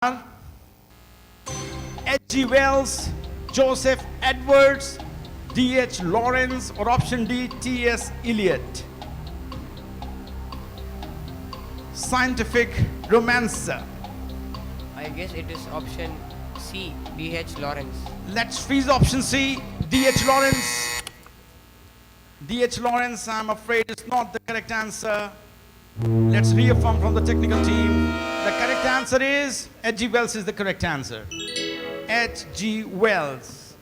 H.G. Wells, Joseph Edwards, D.H. Lawrence, or option D, T.S. Eliot. Scientific romancer. I guess it is option C, D.H. Lawrence. Let's freeze option C, D.H. Lawrence. D.H. Lawrence, I'm afraid, is not the correct answer. Let's reaffirm from the technical team. The correct answer is H.G. Wells is the correct answer. H.G. Wells.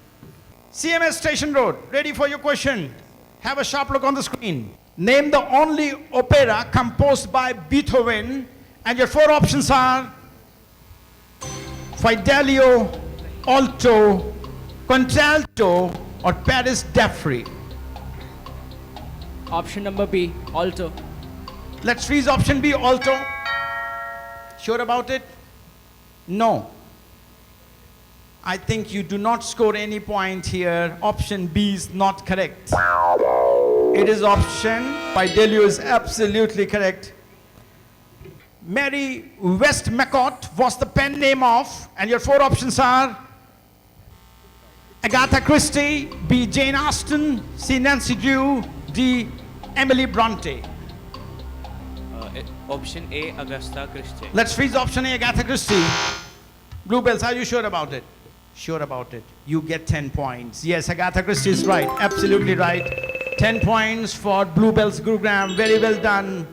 CMS Station Road, ready for your question. Have a sharp look on the screen. Name the only opera composed by Beethoven, and your four options are Fidelio, Alto, Contralto, or Paris Dafri. Option number B, Alto. Let's freeze option B, Alto. Sure about it? No. I think you do not score any point here. Option B is not correct. It is option Fidelio is absolutely correct. Mary Westmacott was the pen name of, and your four options are Agatha Christie, B. Jane Austen, C. Nancy Drew, D. Emily Bronte. Option A, Augusta Christie. Let's freeze option A, Agatha Christie. Bluebells, are you sure about it? Sure about it. You get 10 points. Yes, Agatha Christie is right. Absolutely right. 10 points for Bluebells Gurugram. Very well done.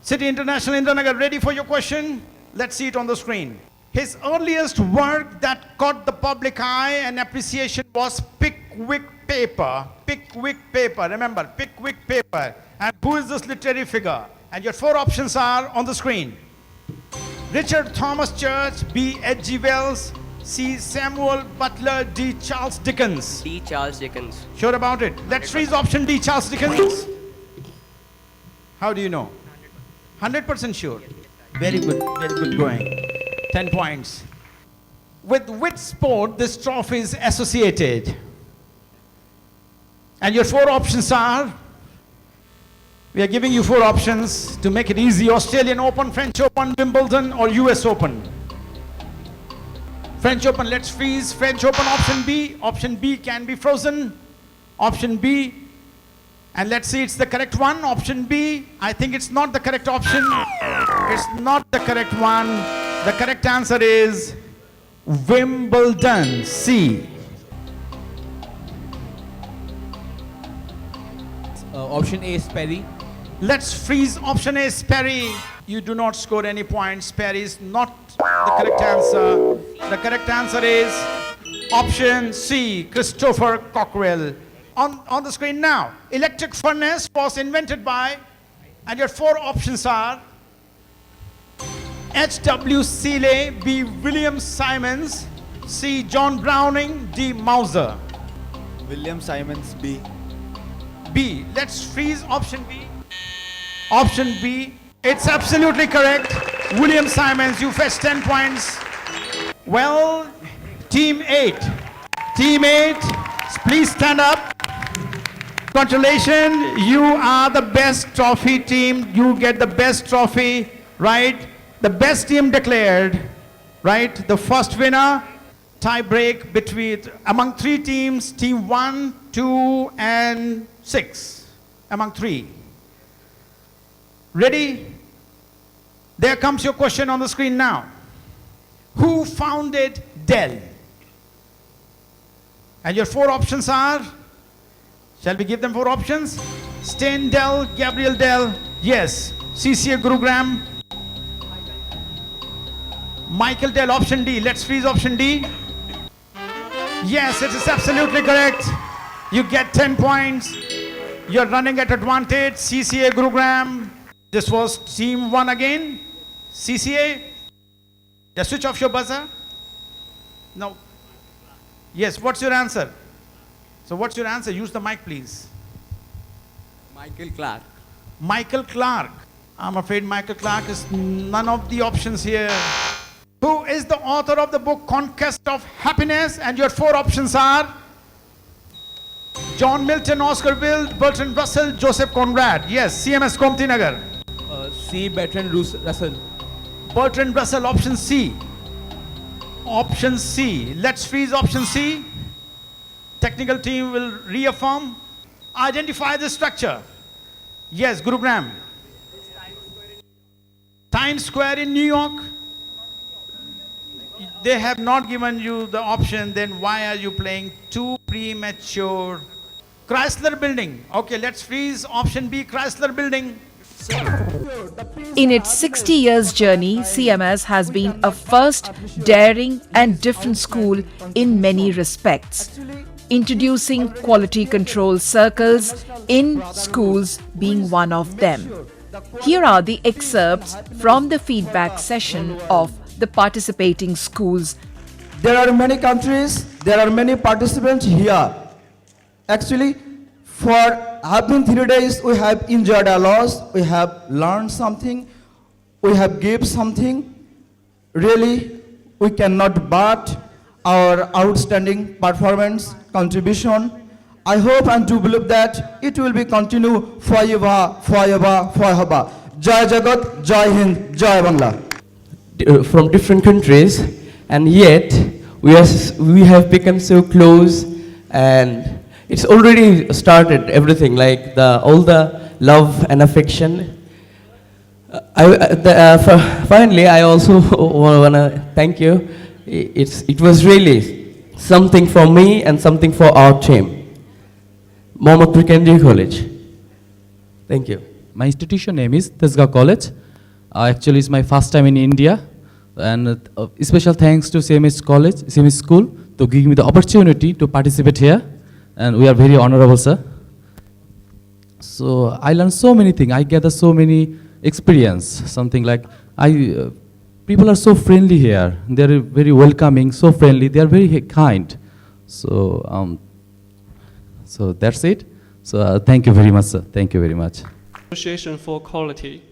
City International Indranagar, ready for your question? Let's see it on the screen. His earliest work that caught the public eye and appreciation was Pickwick Paper. Pickwick Paper. Remember, Pickwick Paper. And who is this literary figure? And your four options are on the screen. Richard Thomas Church, B. H.G. Wells, C. Samuel Butler, D. Charles Dickens. D. Charles Dickens. Sure about it? Let's freeze option D, Charles Dickens. How do you know? 100% sure. Very good going. 10 points. With which sport this trophy is associated? And your four options are, we are giving you four options to make it easy: Australian Open, French Open, Wimbledon, or US Open. French Open, let's freeze French Open, option B. Option B can be frozen. Option B. And let's see, it's the correct one. Option B, I think it's not the correct option. It's not the correct one. The correct answer is Wimbledon, C. Option A is Perry. Let's freeze option A, Sperry. You do not score any points. Sperry is not the correct answer. The correct answer is option C, Christopher Cockrell. On the screen now, electric furnace was invented by, and your four options are H.W. Seeley, B. William Simons, C. John Browning, D. Mauser. William Simons, B. B. Let's freeze option B. Option B. It's absolutely correct. William Simons, you fetch 10 points. Well, team 8. Team 8, please stand up. Congratulations, you are the best trophy team. You get the best trophy, right? The best team declared, right? The first winner, tie break among three teams, team 1, 2, and 6, among three. Ready? There comes your question on the screen now. Who founded Dell? And your four options are, shall we give them four options? Stan Dell, Gabriel Dell, yes. CCA Gurugram. Michael Dell, option D. Let's freeze option D. Yes, it is absolutely correct. You get 10 points. You're running at advantage. CCA Gurugram. This was team 1 again. CCA. Just switch off your buzzer. No. Yes, what's your answer? So what's your answer? Use the mic, please. Michael Clark. Michael Clark. I'm afraid Michael Clark is none of the options here. Who is the author of the book Conquest of Happiness? And your four options are John Milton, Oscar Wilde, Bertrand Russell, Joseph Conrad. Yes, CMS Gomti Nagar. C. Bertrand Russell. Bertrand Russell, option C. Option C. Let's freeze option C. Technical team will reaffirm. Identify the structure. Yes, Gurugram. Times Square in New York. They have not given you the option, then why are you playing too premature? Chrysler Building. Okay, let's freeze option B, Chrysler Building. In its 60 years journey, CMS has been a first, daring and different school in many respects, introducing quality control circles in schools being one of them. Here are the excerpts from the feedback session of the participating schools. There are many countries, there are many participants here. Actually, for having 3 days, we have enjoyed a lot, we have learned something, we have given something. Really, we cannot but our outstanding performance, contribution. I hope and do believe that it will be continue forever, forever, forever. Jai Jagat, Jai Hind, Jai Bangla. From different countries, and yet we have become so close, and it's already started everything, like all the love and affection. Finally, I also want to thank you. It was really something for me and something for our team. Mohammadpur Kendriya College. Thank you. My institution name is Tesga College. Actually, it's my first time in India, and special thanks to CMS College, CMS School, to give me the opportunity to participate here, and we are very honorable, sir. So I learned so many things. I gathered so many experience. Something like people are so friendly here. They are very welcoming, so friendly. They are very kind. So so that's it. So thank you very much, sir. Thank you very much. Association for Quality.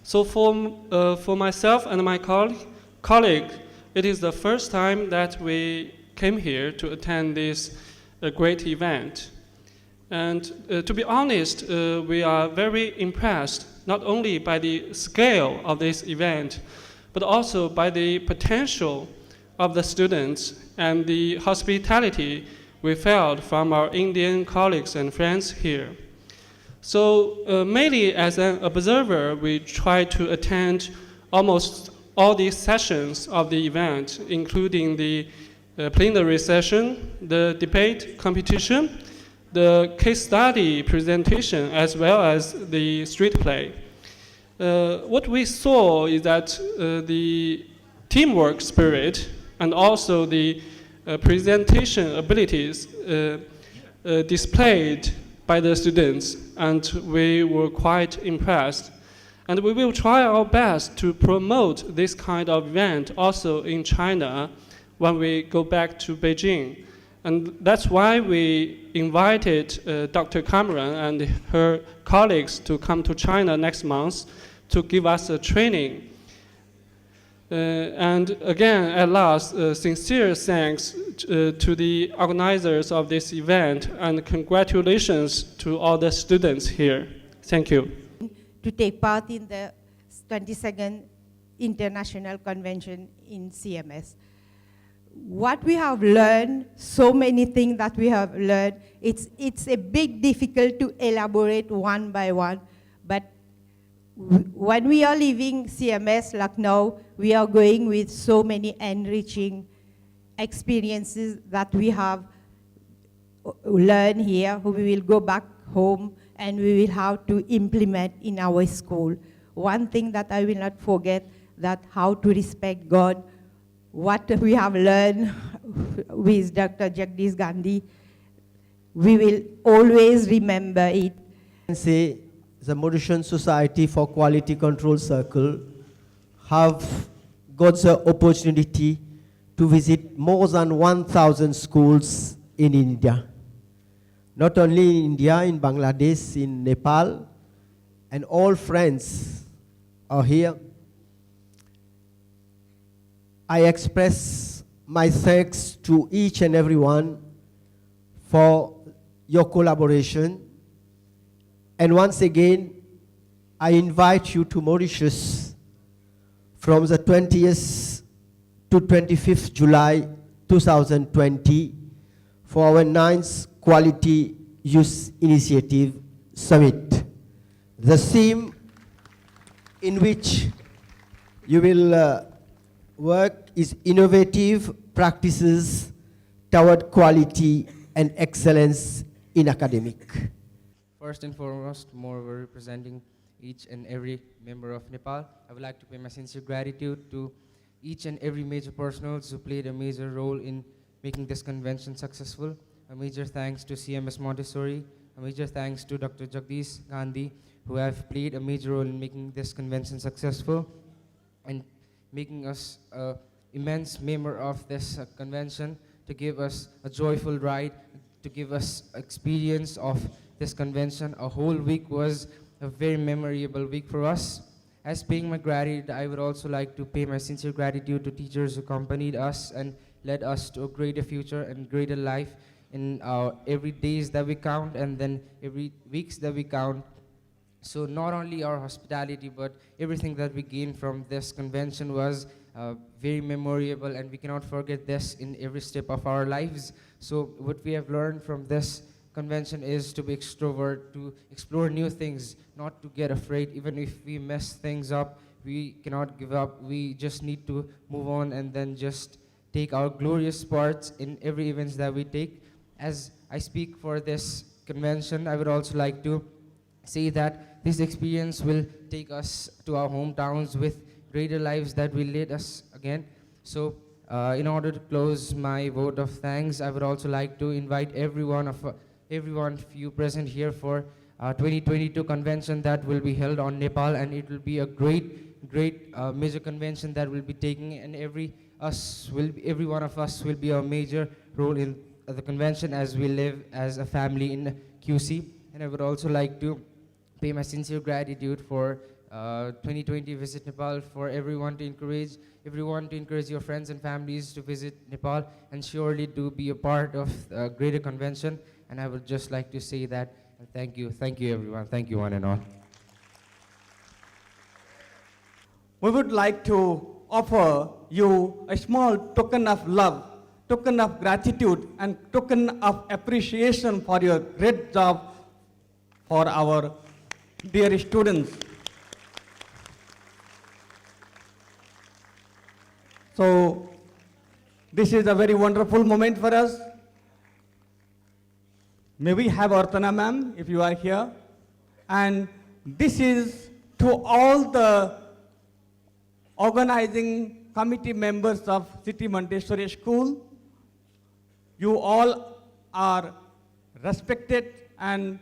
So for myself and my colleague, it is the first time that we came here to attend this great event. And to be honest, we are very impressed not only by the scale of this event, but also by the potential of the students and the hospitality we felt from our Indian colleagues and friends here. So mainly as an observer, we try to attend almost all these sessions of the event, including the plenary session, the debate competition, the case study presentation, as well as the street play. What we saw is that the teamwork spirit and also the presentation abilities displayed by the students, and we were quite impressed. And we will try our best to promote this kind of event also in China when we go back to Beijing. And that's why we invited Dr. Cameron and her colleagues to come to China next month to give us a training. And again, at last, sincere thanks to the organizers of this event, and congratulations to all the students here. Thank you. To take part in the 22nd International Convention in CMS. What we have learned, so many things that we have learned, it's a bit difficult to elaborate one by one, but when we are leaving CMS Lucknow, we are going with so many enriching experiences that we have learned here. We will go back home and we will have to implement in our school. One thing that I will not forget, that how to respect God. What we have learned with Dr. Jagdish Gandhi, we will always remember it. Say the Mauritian Society for Quality Control Circle have got the opportunity to visit more than 1,000 schools in India. Not only in India, in Bangladesh, in Nepal, and all friends are here. I express my thanks to each and everyone for your collaboration. And once again, I invite you to Mauritius from the 20th to 25th July 2020 for our 9th Quality Youth Initiative Summit. The theme in which you will work is innovative practices toward quality and excellence in academic. First and foremost, moreover, representing each and every member of Nepal, I would like to pay my sincere gratitude to each and every major personals who played a major role in making this convention successful. A major thanks to CMS Montessori, a major thanks to Dr. Jagdish Gandhi, who have played a major role in making this convention successful and making us an immense member of this convention, to give us a joyful ride, to give us experience of this convention. A whole week was a very memorable week for us. As paying my gratitude, I would also like to pay my sincere gratitude to teachers who accompanied us and led us to a greater future and greater life in our every days that we count and then every weeks that we count. So not only our hospitality, but everything that we gained from this convention was very memorable, and we cannot forget this in every step of our lives. So what we have learned from this convention is to be extrovert, to explore new things, not to get afraid. Even if we mess things up, we cannot give up. We just need to move on and then just take our glorious parts in every events that we take. As I speak for this convention, I would also like to say that this experience will take us to our hometowns with greater lives that will lead us again. So in order to close my vote of thanks, I would also like to invite everyone of you present here for 2022 convention that will be held on Nepal, and it will be a great major convention that will be taking, and every one of us will be a major role in the convention as we live as a family in QC. And I would also like to pay my sincere gratitude for 2020 Visit Nepal, for everyone to encourage your friends and families to visit Nepal and surely to be a part of a greater convention. And I would just like to say that thank you everyone, thank you one and all. We would like to offer you a small token of love, token of gratitude, and token of appreciation for your great job for our dear students. So this is a very wonderful moment for us. May we have Artana ma'am, if you are here. And this is to all the organizing committee members of City Montessori School. You all are respected, and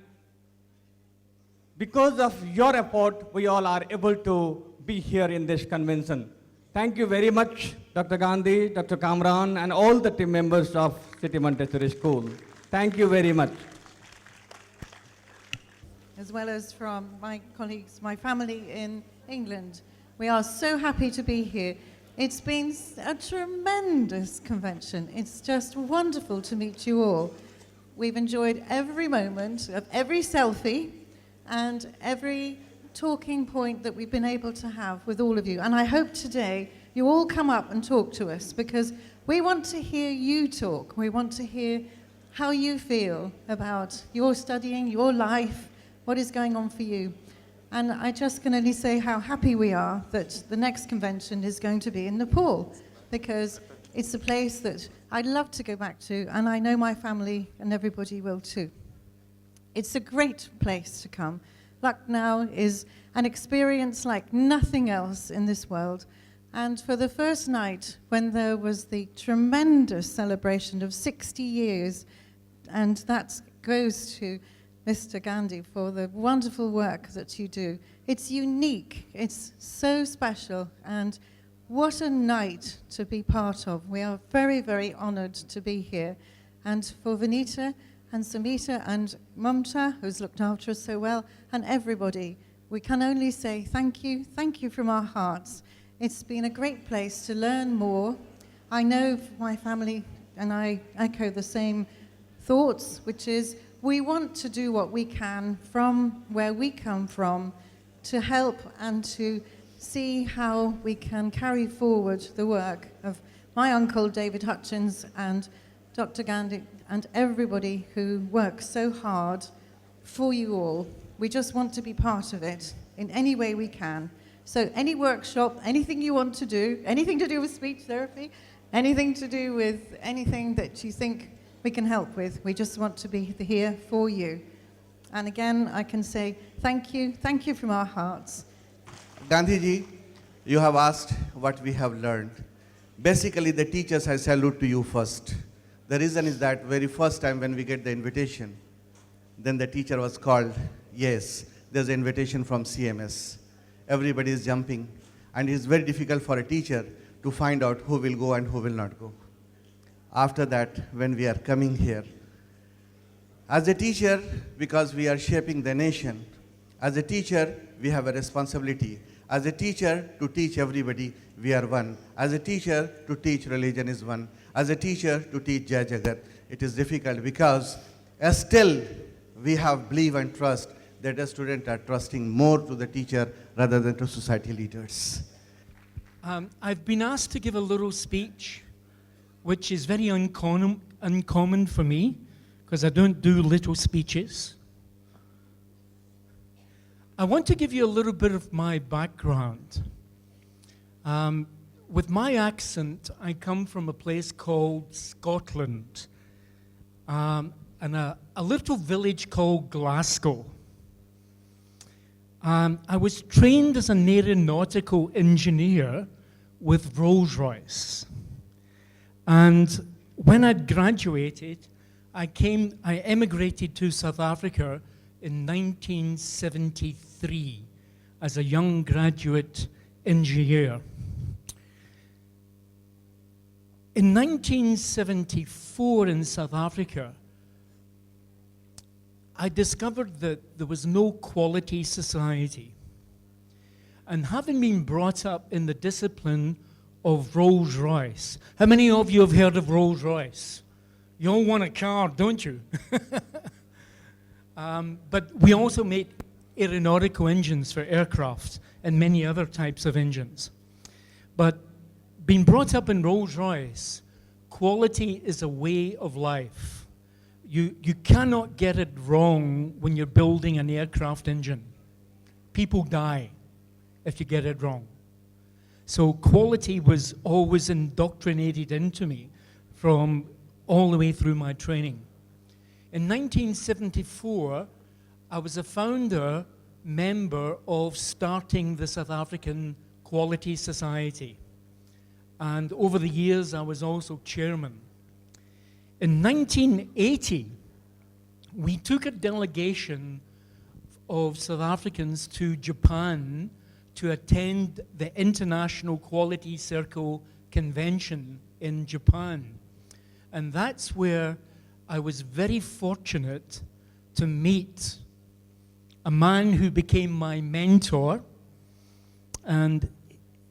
because of your effort, we all are able to be here in this convention. Thank you very much, Dr. Gandhi, Dr. Kamran, and all the team members of City Montessori School. Thank you very much. As well as from my colleagues, my family in England. We are so happy to be here. It's been a tremendous convention. It's just wonderful to meet you all. We've enjoyed every moment of every selfie and every talking point that we've been able to have with all of you. And I hope today you all come up and talk to us, because we want to hear you talk. We want to hear how you feel about your studying, your life, what is going on for you. And I just can only say how happy we are that the next convention is going to be in Nepal, because it's a place that I'd love to go back to, and I know my family and everybody will too. It's a great place to come. Lucknow is an experience like nothing else in this world. And for the first night, when there was the tremendous celebration of 60 years, and that goes to Mr. Gandhi for the wonderful work that you do. It's unique, it's so special, and what a night to be part of. We are very, very honored to be here. And for Vanita and Samita and Mamta, who's looked after us so well, and everybody, we can only say thank you from our hearts. It's been a great place to learn more. I know my family and I echo the same thoughts, which is we want to do what we can from where we come from to help and to see how we can carry forward the work of my uncle David Hutchins and Dr. Gandhi and everybody who works so hard for you all. We just want to be part of it in any way we can. So any workshop, anything you want to do, anything to do with speech therapy, anything to do with anything that you think we can help with, we just want to be here for you. And again, I can say thank you from our hearts. Gandhiji, you have asked what we have learned. Basically, the teachers, I salute to you first. The reason is that very first time when we get the invitation, then the teacher was called, yes, there's an invitation from CMS. Everybody is jumping, and it's very difficult for a teacher to find out who will go and who will not go. After that, when we are coming here, as a teacher, because we are shaping the nation, as a teacher, we have a responsibility. As a teacher, to teach everybody, we are one. As a teacher, to teach religion is one. As a teacher, to teach Jai Jagat, it is difficult because still we have belief and trust that the students are trusting more to the teacher rather than to society leaders. I've been asked to give a little speech, which is very uncommon for me, because I don't do little speeches. I want to give you a little bit of my background. With my accent, I come from a place called Scotland, and a little village called Glasgow. I was trained as an aeronautical engineer with Rolls-Royce. And when I graduated, I emigrated to South Africa in 1973 as a young graduate engineer. In 1974 in South Africa, I discovered that there was no quality society. And having been brought up in the discipline of Rolls-Royce, how many of you have heard of Rolls-Royce? You all want a car, don't you? But we also make aeronautical engines for aircraft and many other types of engines. But being brought up in Rolls-Royce, quality is a way of life. You cannot get it wrong when you're building an aircraft engine. People die if you get it wrong. So quality was always indoctrinated into me from all the way through my training. In 1974, I was a founder member of starting the South African Quality Society. And over the years, I was also chairman. In 1980, we took a delegation of South Africans to Japan to attend the International Quality Circle Convention in Japan. And that's where I was very fortunate to meet a man who became my mentor, and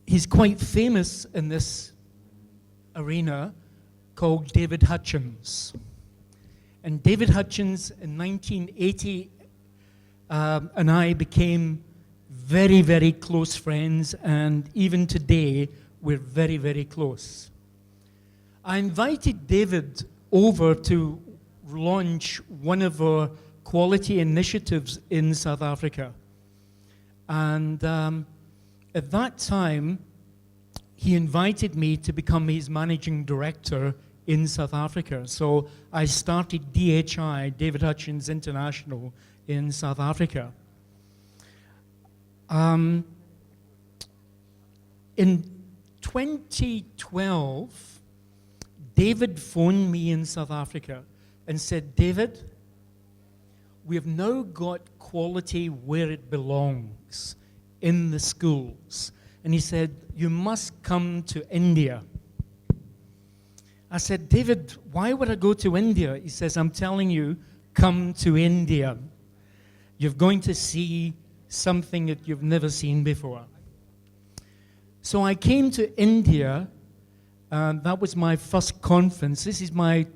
he's quite famous in this arena, called David Hutchins. And David Hutchins in 1980 and I became very, very close friends, and even today we're very, very close. I invited David over to launch one of our quality initiatives in South Africa. And at that time, he invited me to become his managing director in South Africa. So I started DHI, David Hutchins International, in South Africa. In 2012, David phoned me in South Africa and said, David, we have now got quality where it belongs, in the schools. And he said, you must come to India. I said, David, why would I go to India? He says, I'm telling you, come to India. You're going to see something that you've never seen before. So I came to India. That was my first conference. This is my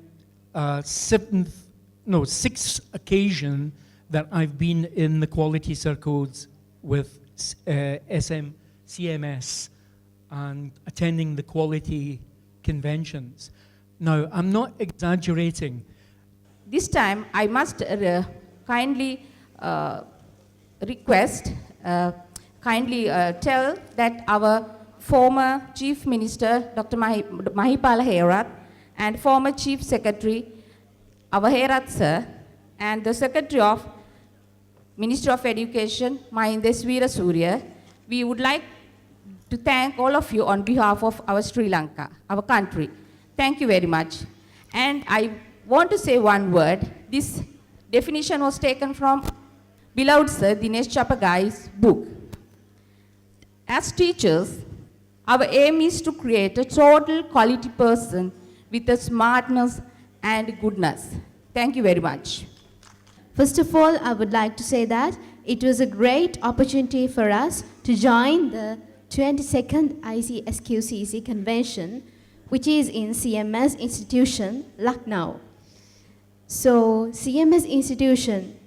sixth occasion that I've been in the quality circles with SMCC. CMS and attending the quality conventions. Now, I'm not exaggerating. This time, I must kindly request, tell that our former Chief Minister, Dr. Mahipala Herath, and former Chief Secretary, our Herath sir, and the Secretary of Ministry of Education, Mahindes Weerasuriya, we would like to thank all of you on behalf of our Sri Lanka, our country. Thank you very much. And I want to say one word. This definition was taken from beloved sir Dinesh Chapagai's book. As teachers, our aim is to create a total quality person with a smartness and goodness. Thank you very much. First of all, I would like to say that it was a great opportunity for us to join the 22nd ICSQC convention, which is in CMS institution, Lucknow. So CMS institution,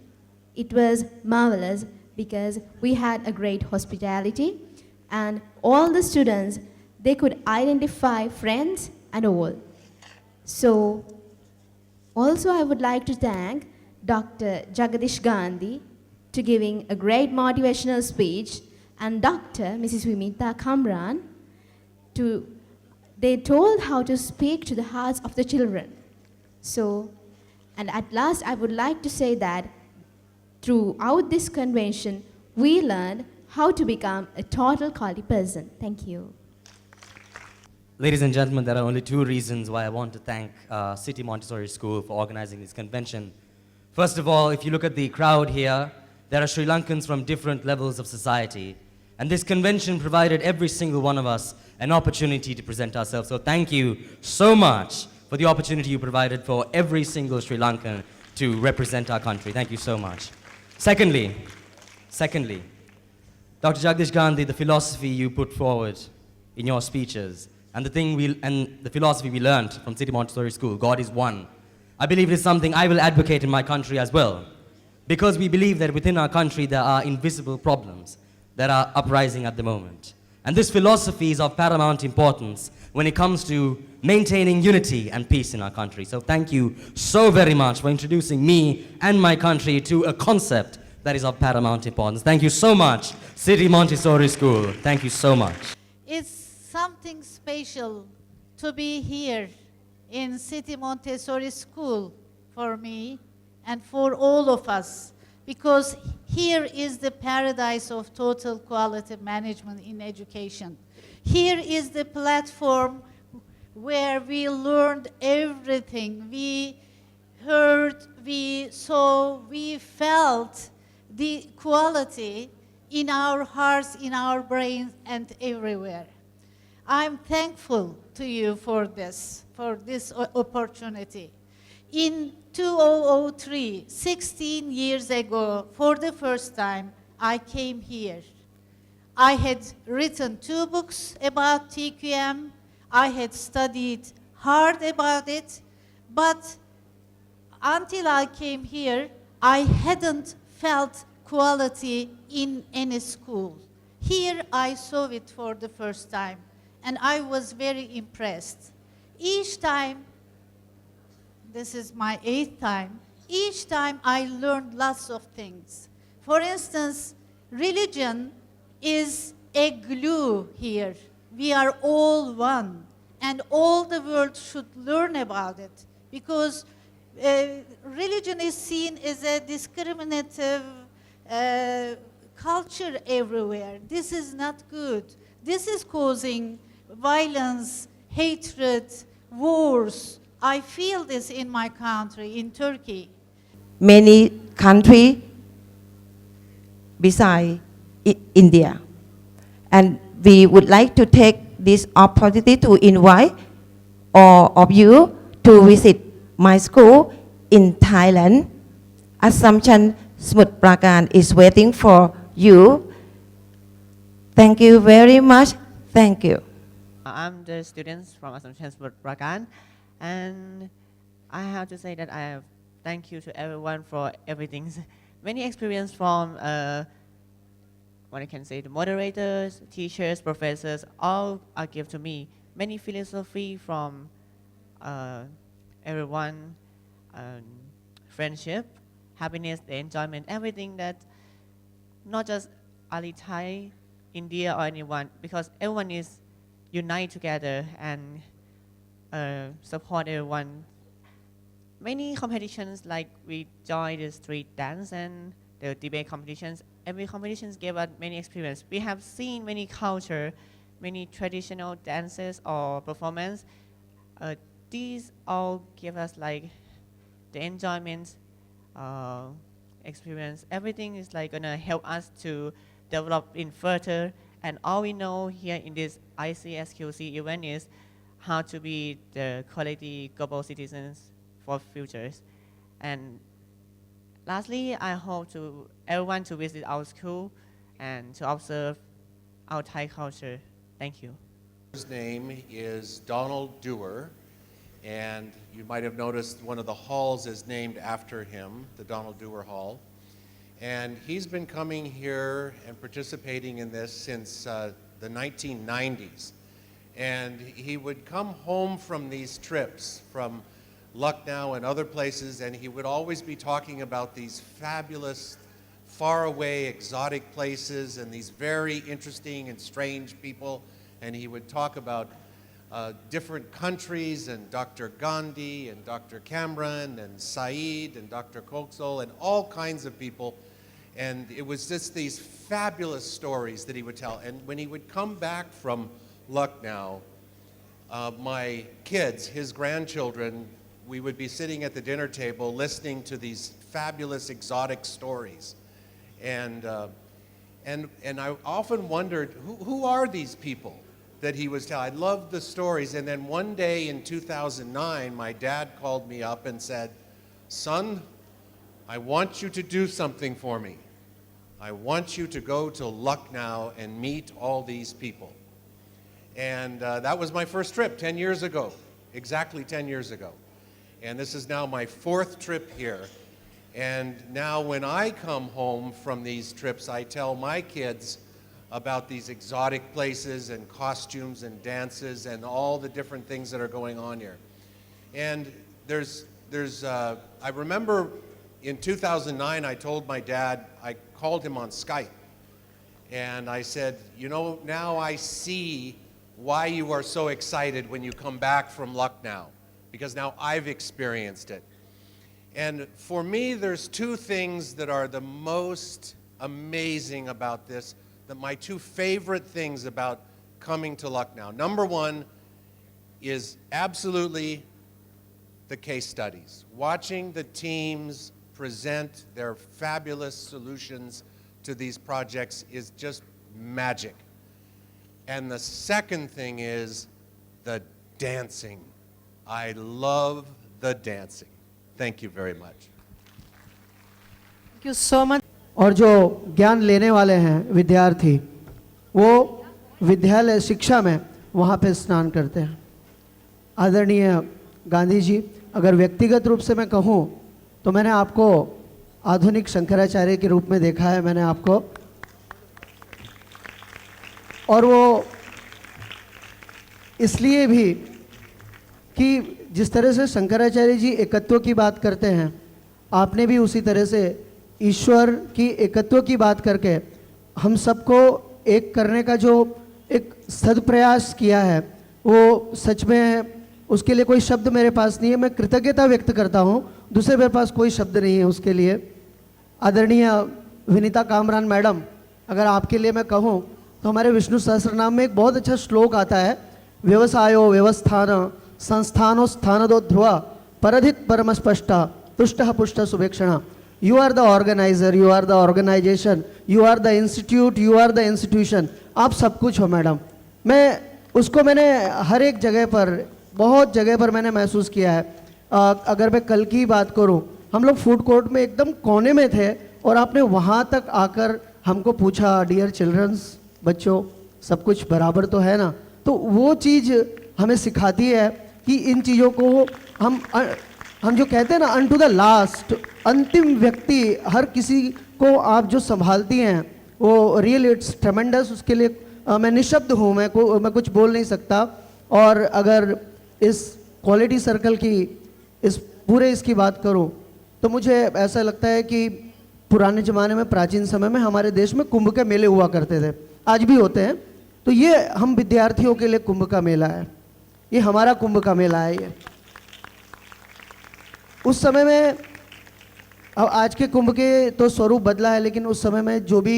it was marvelous because we had a great hospitality and all the students, they could identify friends and all. So also I would like to thank Dr. Jagadish Gandhi to giving a great motivational speech and Dr. Mrs. Vimita Kamran they told how to speak to the hearts of the children. So, and at last I would like to say that throughout this convention, we learned how to become a total quality person. Thank you. Ladies and gentlemen, there are only two reasons why I want to thank City Montessori School for organizing this convention. First of all, if you look at the crowd here, there are Sri Lankans from different levels of society. And this convention provided every single one of us an opportunity to present ourselves. So thank you so much for the opportunity you provided for every single Sri Lankan to represent our country. Thank you so much. Secondly, Dr. Jagdish Gandhi, the philosophy you put forward in your speeches, and the philosophy we learned from City Montessori School, God is one. I believe it is something I will advocate in my country as well, because we believe that within our country there are invisible problems that are uprising at the moment. And this philosophy is of paramount importance when it comes to maintaining unity and peace in our country. So thank you so very much for introducing me and my country to a concept that is of paramount importance. Thank you so much, City Montessori School. Thank you so much. It's something special to be here in City Montessori School for me and for all of us, because here is the paradise of total quality management in education. Here is the platform where we learned everything. We heard, we saw, we felt the quality in our hearts, in our brains, and everywhere. I'm thankful to you for this opportunity. In 2003, 16 years ago, for the first time, I came here. I had written 2 books about TQM. I had studied hard about it, but until I came here, I hadn't felt quality in any school. Here I saw it for the first time, and I was very impressed. Each time, this is my 8th time, each time I learned lots of things. For instance, religion is a glue here. We are all one, and all the world should learn about it, because religion is seen as a discriminative culture everywhere. This is not good. This is causing violence, hatred, wars. I feel this in my country, in Turkey. Many countries besides India. And we would like to take this opportunity to invite all of you to visit my school in Thailand. Assumption Smut Prakan is waiting for you. Thank you very much. Thank you. I'm the students from Assumption Smut Prakan, and I have to say that I have thank you to everyone for everything. Many experience from what I can say, the moderators, teachers, professors, all are give to me many philosophy from everyone, friendship, happiness, the enjoyment, everything that not just Ali Thai, India or anyone, because everyone is unite together and support everyone. Many competitions, like we joined the street dance and the debate competitions. Every competitions gave us many experience. We have seen many culture, many traditional dances or performance. These all give us like the enjoyment, experience. Everything is like gonna help us to develop in further. And all we know here in this ICSQC event is how to be the quality global citizens for futures. And lastly, I hope to everyone to visit our school and to observe our Thai culture. Thank you. His name is Donald Dewar, and you might have noticed one of the halls is named after him, the Donald Dewar Hall. And he's been coming here and participating in this since the 1990s. And he would come home from these trips from Lucknow and other places, and he would always be talking about these fabulous, faraway, exotic places and these very interesting and strange people. And he would talk about different countries and Dr. Gandhi and Dr. Cameron and Saeed and Dr. Koksal and all kinds of people. And it was just these fabulous stories that he would tell. And when he would come back from Lucknow, my kids, his grandchildren, we would be sitting at the dinner table listening to these fabulous exotic stories. And I often wondered, who are these people that he was telling? I loved the stories. And then one day in 2009, my dad called me up and said, "Son, I want you to do something for me. I want you to go to Lucknow and meet all these people." And that was my first trip 10 years ago, exactly 10 years ago. And this is now my 4th trip here. And now when I come home from these trips, I tell my kids about these exotic places and costumes and dances and all the different things that are going on here. And I remember in 2009, I told my dad, I called him on Skype. And I said, "You know, now I see why you are so excited when you come back from Lucknow, because now I've experienced it." And for me, there's 2 things that are the most amazing about this, my 2 favorite things about coming to Lucknow. Number 1 is absolutely the case studies. Watching the teams present their fabulous solutions to these projects is just magic. And the second thing is the dancing. I love the dancing. Thank you very much. Thank you so much. और जो ज्ञान लेने वाले हैं विद्यार्थी, वो विद्यालय शिक्षा में वहाँ पे स्नान करते हैं। आदरणीय गांधी जी, अगर व्यक्तिगत रूप से मैं कहूँ तो मैंने आपको आधुनिक शंकराचार्य के रूप में देखा है, मैंने आपको, और वो इसलिए भी कि जिस तरह से शंकराचार्य जी एकत्व की बात करते हैं, आपने भी उसी तरह से ईश्वर की एकत्व की बात करके हम सबको एक करने का जो एक सदप्रयास किया है, वो सच में उसके लिए कोई शब्द मेरे पास नहीं है। मैं कृतज्ञता व्यक्त करता हूँ, दूसरे मेरे पास कोई शब्द नहीं है उसके लिए। आदरणीय विनीता कामरान मैडम, अगर आपके लिए मैं कहूँ तो हमारे विष्णु सहस्रनाम में एक बहुत अच्छा श्लोक आता है, व्यवसायो व्यवस्थान संस्थानो स्थानदो ध्रुवा परधित परमस्पष्टा तुष्टः पुष्ट सुवेक्षणा। You are the organizer, you are the organization, you are the institute, you are the institution. आप सब कुछ हो मैडम। मैंने हर एक जगह पर, बहुत जगह पर मैंने महसूस किया है। अगर मैं कल की बात करूं, हम लोग फूड कोर्ट में एकदम कोने में थे और आपने वहां तक आकर हमको पूछा, डियर चिल्ड्रंस, बच्चों सब कुछ बराबर तो है ना? तो वो चीज़ हमें सिखाती है कि इन चीज़ों को हम जो कहते हैं ना, अन टू द लास्ट, अंतिम व्यक्ति, हर किसी को आप जो संभालती हैं, वो रियली इट्स ट्रेमेंडस। उसके लिए मैं निशब्द हूँ, मैं कुछ बोल नहीं सकता। और अगर इस क्वालिटी सर्कल की इसकी बात करूँ तो मुझे ऐसा लगता है कि पुराने ज़माने में, प्राचीन समय में हमारे देश में कुंभ के मेले हुआ करते थे, आज भी होते हैं। तो ये हम विद्यार्थियों के लिए कुंभ का मेला है, ये हमारा कुंभ का मेला है। ये उस समय में, अब आज के कुंभ के तो स्वरूप बदला है, लेकिन उस समय में जो भी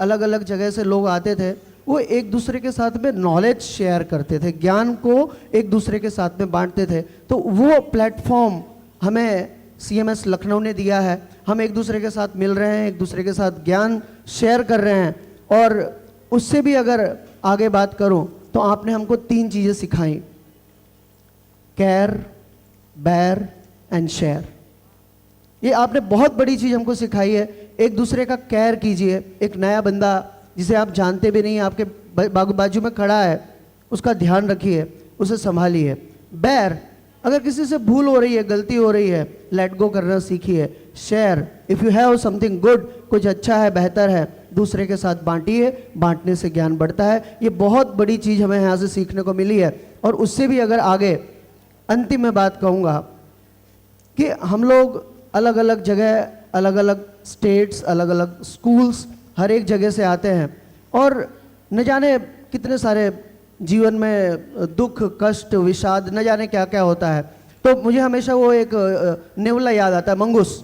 अलग अलग जगह से लोग आते थे वो एक दूसरे के साथ में नॉलेज शेयर करते थे, ज्ञान को एक दूसरे के साथ में बांटते थे। तो वो प्लेटफॉर्म हमें CMS लखनऊ ने दिया है। हम एक दूसरे के साथ मिल रहे हैं, एक दूसरे के साथ ज्ञान शेयर कर रहे हैं। और उससे भी अगर आगे बात करूं तो आपने हमको 3 चीज़ें सिखाई, केयर, बेयर एंड शेयर। ये आपने बहुत बड़ी चीज़ हमको सिखाई है। एक दूसरे का केयर कीजिए। एक नया बंदा जिसे आप जानते भी नहीं, आपके बाजू में खड़ा है, उसका ध्यान रखिए, उसे संभालिए। बेयर, अगर किसी से भूल हो रही है, गलती हो रही है, लेट गो करना सीखिए। Share, if you have something good, कुछ अच्छा है, बेहतर है, दूसरे के साथ बांटिए, बांटने से ज्ञान बढ़ता है। ये बहुत बड़ी चीज़ हमें यहाँ से सीखने को मिली है। और उससे भी अगर आगे अंतिम में बात कहूँगा कि हम लोग अलग अलग जगह, अलग अलग स्टेट्स, अलग अलग स्कूल्स, हर एक जगह से आते हैं और न जाने कितने सारे जीवन में दुख, कष्ट, विषाद, न जाने क्या क्या होता है। तो मुझे हमेशा वो एक नेवला याद आता है, मंगूस।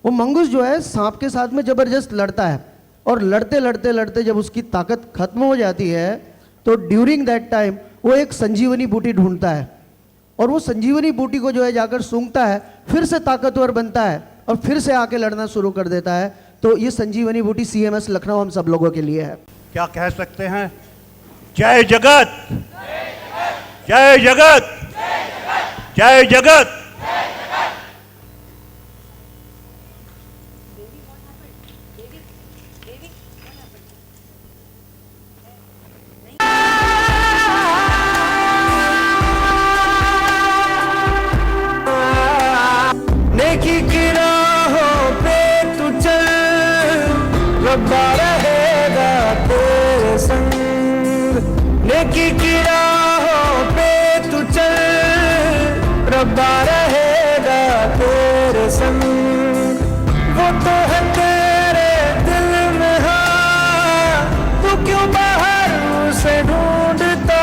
वो मंगूस जो है सांप के साथ में ज़बरदस्त लड़ता है और लड़ते लड़ते लड़ते जब उसकी ताकत खत्म हो जाती है तो ड्यूरिंग दैट टाइम वो एक संजीवनी बूटी ढूंढता है और वो संजीवनी बूटी को जो है जाकर सूंघता है, फिर से ताकतवर बनता है और फिर से आके लड़ना शुरू कर देता है। तो ये संजीवनी बूटी CMS लखनऊ हम सब लोगों के लिए है। क्या कह सकते हैं? जय जगत, जय जगत, जय जगत। नेकी की राहों पे तू चल, रब्बा रहेगा तेरे संग। नेकी की राहों पे तू चल, रब्बा रहेगा तेरे संग। वो तो है तेरे दिल में, हाँ, तू क्यों बाहर उसे ढूंढता।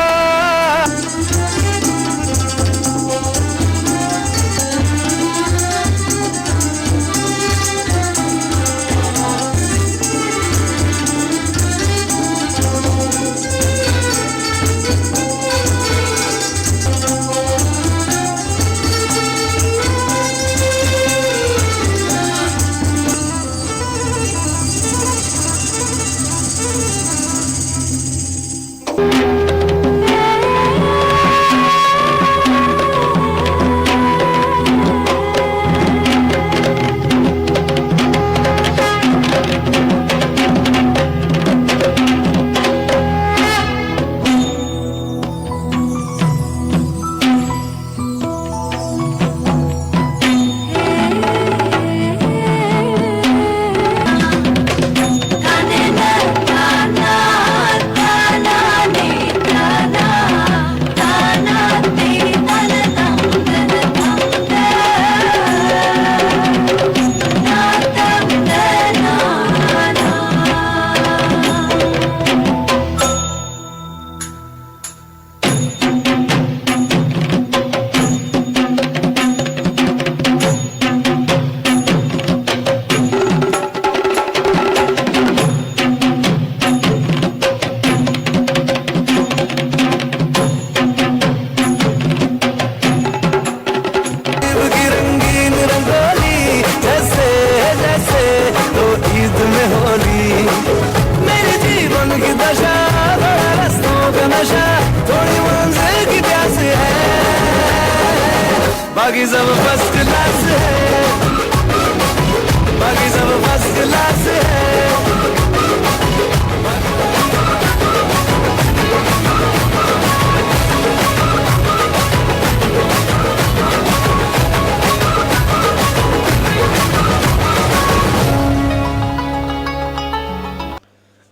बाकी सब फर्स्ट क्लास है, बाकी सब फर्स्ट क्लास है।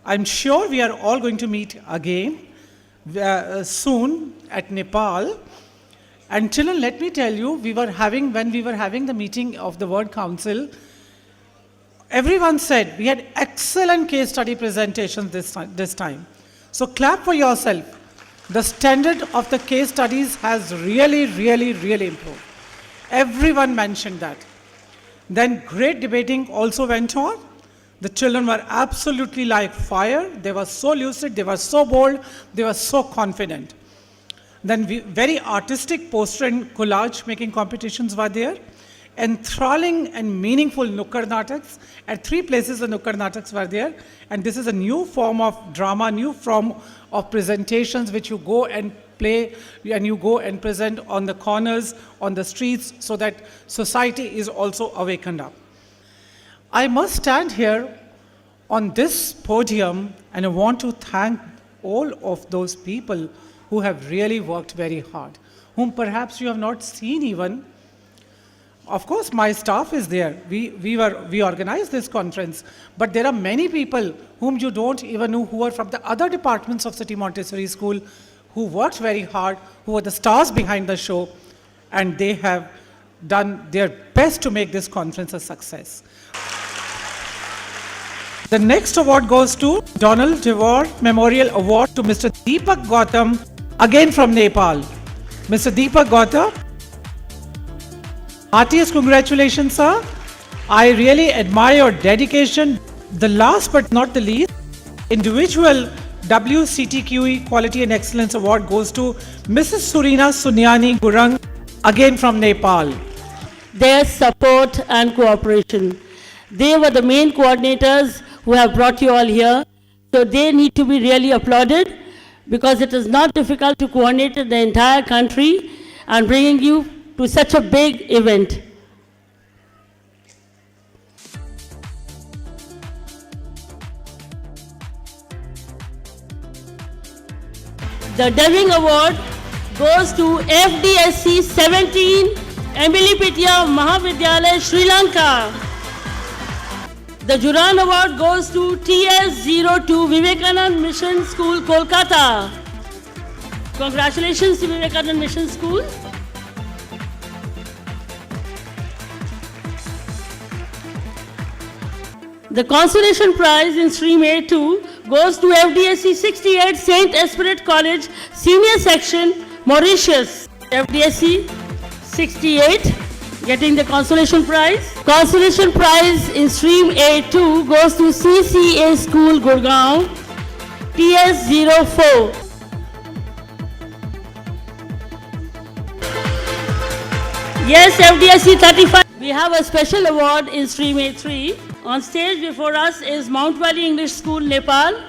I'm sure we are all going to meet again soon at Nepal. And children, let me tell you, when we were having the meeting of the World Council, everyone said we had excellent case study presentations this time. So clap for yourself. The standard of the case studies has really improved. Everyone mentioned that. Then great debating also went on. The children were absolutely like fire. They were so lucid, they were so bold, they were so confident. Then very artistic poster and collage making competitions were there. Enthralling and meaningful Nukkad Nataks. At 3 places the Nukkad Nataks were there. And this is a new form of drama, new form of presentations which you go and play and you go and present on the corners, on the streets, so that society is also awakened up. I must stand here on this podium and I want to thank all of those people who have really worked very hard, whom perhaps you have not seen even. Of course, my staff is there. We organized this conference, but there are many people whom you don't even know who are from the other departments of City Montessori School who worked very hard, who are the stars behind the show, and they have done their best to make this conference a success. The next award goes to Donald Dewar Memorial Award to Mr. Deepak Gautam, again from Nepal. Mr. Deepak Gautam, heartiest congratulations, sir. I really admire your dedication. The last but not the least, individual WCTQE Quality and Excellence Award goes to Mrs. Surina Sunyani Gurang, again from Nepal. Their support and cooperation. They were the main coordinators who have brought you all here. So they need to be really applauded, because it is not difficult to coordinate the entire country and bringing you to such a big event. The Deving Award goes to FDSC 17, Emily Pitya Mahavidyalaya, Sri Lanka. The Juran Award goes to TS02 Vivekanand Mission School, Kolkata. Congratulations to Vivekanand Mission School. The Consolation Prize in Stream A2 goes to FDSC 68 St. Esprit College, Senior Section, Mauritius. FDSC 68 getting the Consolation Prize. Consolation Prize in Stream A2 goes to CCA School, Gurgaon, TS04. Yes, FDSC 35. We have a special award in Stream A3. On stage before us is Mount Valley English School, Nepal.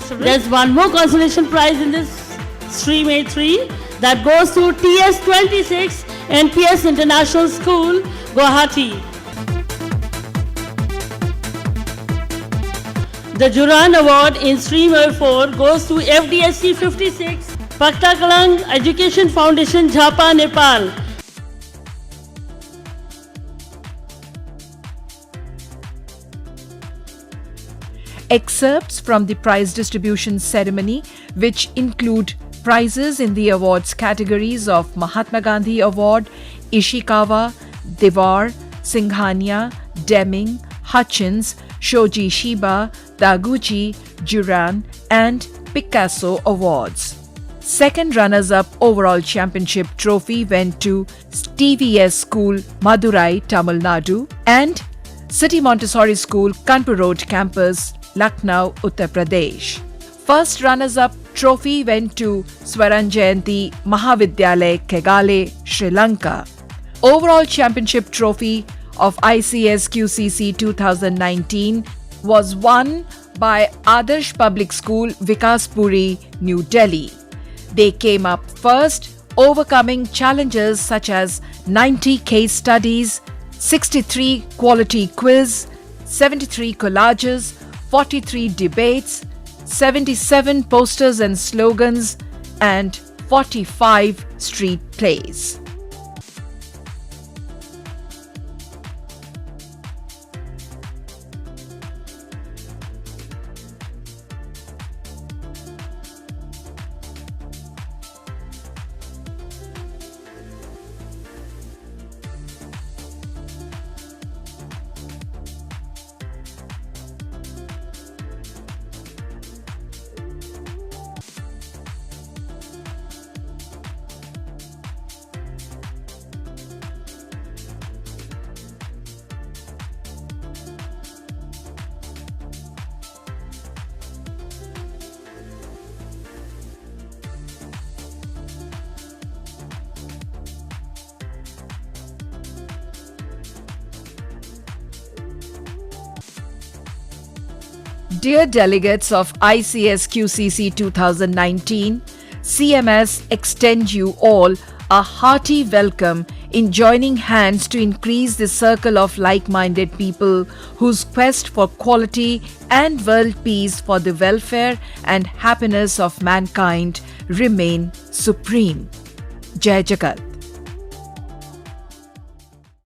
There's one more consolation prize in this Stream A3 that goes to TS26 NPS International School, Guwahati. The Juran Award in Stream A4 goes to FDSC 56 Paktakalang Education Foundation, Jhapa, Nepal. Excerpts from the prize distribution ceremony, which include prizes in the awards categories of Mahatma Gandhi Award, Ishikawa, Dewar, Singhania, Deming, Hutchins, Shoji Shiba, Taguchi, Juran, and Picasso Awards. Second runners-up overall championship trophy went to TVS School, Madurai, Tamil Nadu, and City Montessori School, Kanpur Road Campus, Lucknow, Uttar Pradesh. First runners-up trophy went to Swaran Jayanti Mahavidyalaya, Kegale, Sri Lanka. Overall championship trophy of ICSQCC 2019 was won by Adarsh Public School, Vikaspuri, New Delhi. They came up first, overcoming challenges such as 90 case studies, 63 quality quiz, 73 collages, 43 debates, 77 posters and slogans, and 45 street plays. Dear delegates of ICSQCC 2019, CMS extend you all a hearty welcome in joining hands to increase the circle of like-minded people whose quest for quality and world peace for the welfare and happiness of mankind remain supreme. Jai Jagat.